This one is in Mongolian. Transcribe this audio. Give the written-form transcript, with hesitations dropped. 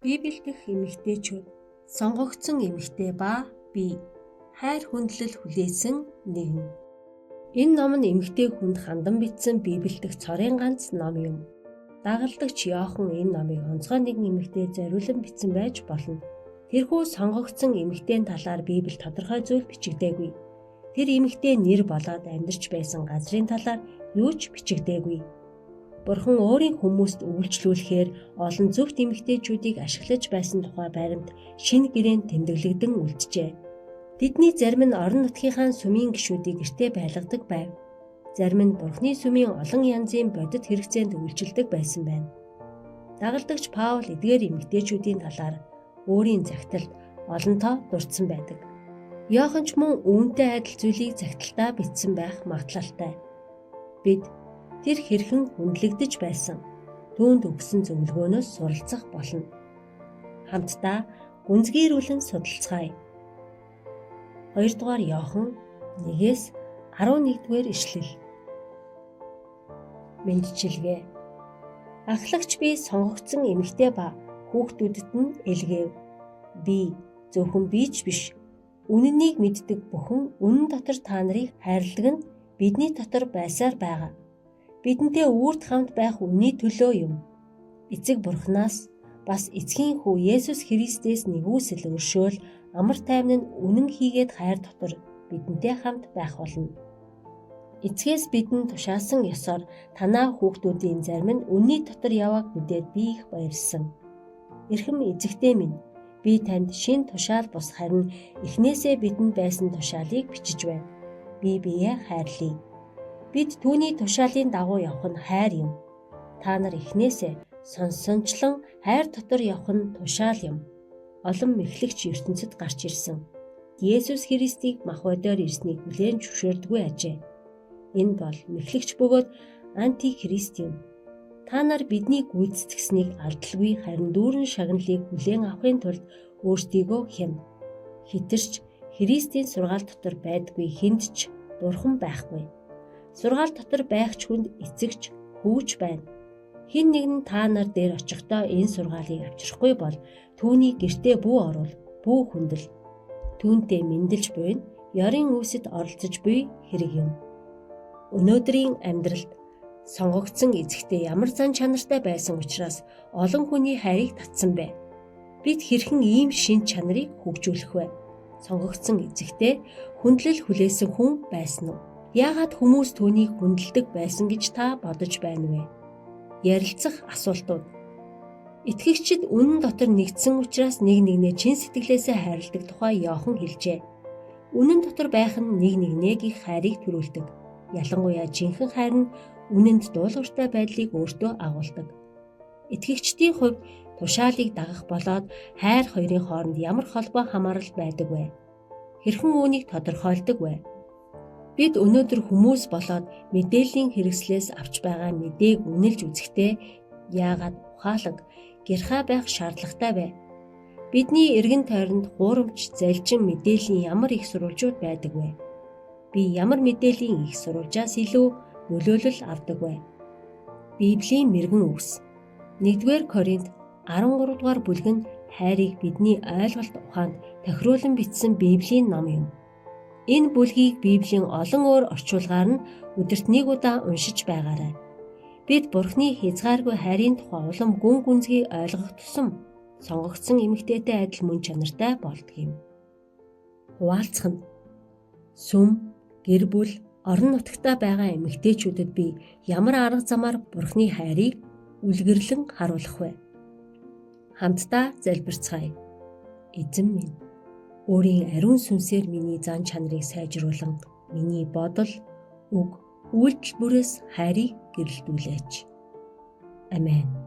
Библи дэх эмэгтэйчүүд сонгогдсон эмэгтэй ба би хайр хүндлэл хүлээсэн нэгэн. Энэ ном нь эмэгтэй хүнд хандан бичсэн Библи дэх цорын ганц ном юм. Дагалдагч Иохан энэ номыг онцгой нэгэн эмэгтэй зориулан бичсэн байж болно. Тэрхүү сонгогдсон эмэгтэйн талаар Библи тодорхой зүйл бичигдээгүй. Тэр эмэгтэй нэр болоод амьдарч байсан газрын талаар юу ч бичигдээгүй. Бурхан өөрийн хүмүүст үйлчлүүлэхээр олон зөвхт эмэгтэйчүүдийг ашиглаж байсан тухай баримт шинэ гэрээнд тэмдэглэгдэн үлджээ. Тэдний зарим нь орон нутгийнхаа сүмийн гишүүдийг гэртээ байлгадаг байв. Зарим нь Бурханы сүмийн олон янзын бодит хэрэгцээнд үйлчилдэг байсан байна. Дагалдагч Паул эдгээр эмэгтэйчүүдийн талаар өөрийн загталд олонтоо дурдсан байдаг. Иохан ч мөн үүнтэй адил зүйлийг загталтаа бичсэн байх магадлалтай. Бид тэр хэрхэн хүндлэгдэж байсан түүнд өгсөн зөвлөгөөнөөс суралцах болно. Хамтдаа гүнзгийрүүлэн судалцгаая. 2 дугаар Иохан 1-ээс 11-р ишлэл. Мэндчилгээ. Ахлагч би сонгогдсон эмэгтэй ба хүүхдүүдэд нь элгээв. Би зөвхөн бич биш. Үнэнийг мэддэг бүхэн үнэн дотор та нарыг хайрладаг нь бидний дотор байсаар байгаа. Бидэнтэй үрд хамт байх үнний төлөө юм. Эцэг Бурханаас бас эцгийн хүү Есүс Христээс нэгүсэл өршөөл амар тайван нь үнэн хийгээд хайр дотор бидэнтэй хамт байх болно. Эцгээс бидэнд тушаасан ёсоор танаа хүүхдүүдийн зарим нь үнний дотор явааг мэдээд би их баярлсан. Эрхэм эзэгтэй минь, би танд шин тушаал бус харин эхнээсээ бидэнд байсан тушаалыг бичиж байна. Би биеэ хайрлая. Бид түүний тушаалын дагуу явах нь хайр юм. Та нар эхнээсээ сонссончлон хайр дотор явах нь тушаал юм. Олон мэхлэгч ертөнцид гарч ирсэн. Есүс Христийг мах бодоор ирснийг хүлээн зөвшөөрдөггүй ажээ. Энэ бол мэхлэгч бөгөөд антихрист юм. Та нар бидний гүйцэтгсэнийг алдалгүй харин дүүрэн шагналыг хүлээн авахын тулд өөрсдийгөө хям. Хитэрч Христийн сургаал дотор байдаггүй хүнд ч бурхан байхгүй. Сургаал дотор байх ч хүнд эцэгч хөвч байна. Хэн нэгэн та нар дээр очихдоо энэ сургаалыг авчрахгүй бол түүний гэртээ бүү орвол бүү хүндэл. Түүнтэй мэндэлж буйна, ёрын үүсэд оролцож буй хэрэг юм. Өнөөдрийн амьдралд сонгогдсон эзэгтэй ямар зан чанартай байсан учраас олон хүний хайрыг татсан бэ? Бид хэрхэн ийм шин чанарыг хөгжүүлэх вэ? Сонгогдсон эзэгтэй хүндлэл хүлээсэн хүн байсан уу? Яагаад хүмүүс түүнийг хүндэлдэг байсан гэж та бодож байна вэ? Ярилцах асуултууд. Итгэгчид үнэн дотор нэгдсэн учраас нэг нэгнээ чин сэтгэлээсээ хайрладаг тухай Иохан хэлжээ. Үнэн дотор байх нь нэг нэгнээ их хайрыг төрүүлдэг. Ялангуяа жинхэнэ хайр нь үнэнд дуулууртай байдлыг өөртөө агуулдаг. Итгэгчдийн хувьд тушаалыг дагах болоод хайр хоёрын хооронд ямар холбоо хамаарал байдаг вэ? Хэрхэн үүнийг тодорхойлдог вэ? Бид өнөөдөр хүмүүс болоод мэдээллийн хэрэгслээс авч байгаа мэдээг үнэлж үзэхдээ яагаад ухаалаг, гярхай байх шаардлагатай вэ? Бидний эргэн тойронд хуурамч, залжин мэдээллийн ямар их сурвалжууд байдаг вэ? Би ямар мэдээллийн их сурвалжаас илүү нөлөөлөл авдаг вэ? Библийн мэрэгэн үгс. 1-р Коринт 13 дугаар бүлэг нь хайрыг бидний ойлголт ухаанд тохируулан бичсэн Библийн ном юм. Энэ бүлгийг Библийн олон өөр орчуулгаар нь өдөрт нэг удаа уншиж байгаарай. Бид Бурханы хязгааргүй хайрын тухай улам гүн гүнзгий ойлгох тусам сонгогдсон эмэгтэйтэй адил мөн чанартай болдог юм. Хуваалцах нь сүм, гэр бүл, орон нутагтаа байгаа эмэгтэйчүүдэд би ямар арга замаар Бурханы хайрыг үлгэрлэн харуулах вэ? Хамтдаа залбирцгаая. Эзэн минь, өөрийн ариун сүнсээр миний зан чанарыг сайжруулан, миний бодол, үг, үйлдэл бүрээс хайрыг гэрэлтүүлээч. Амен.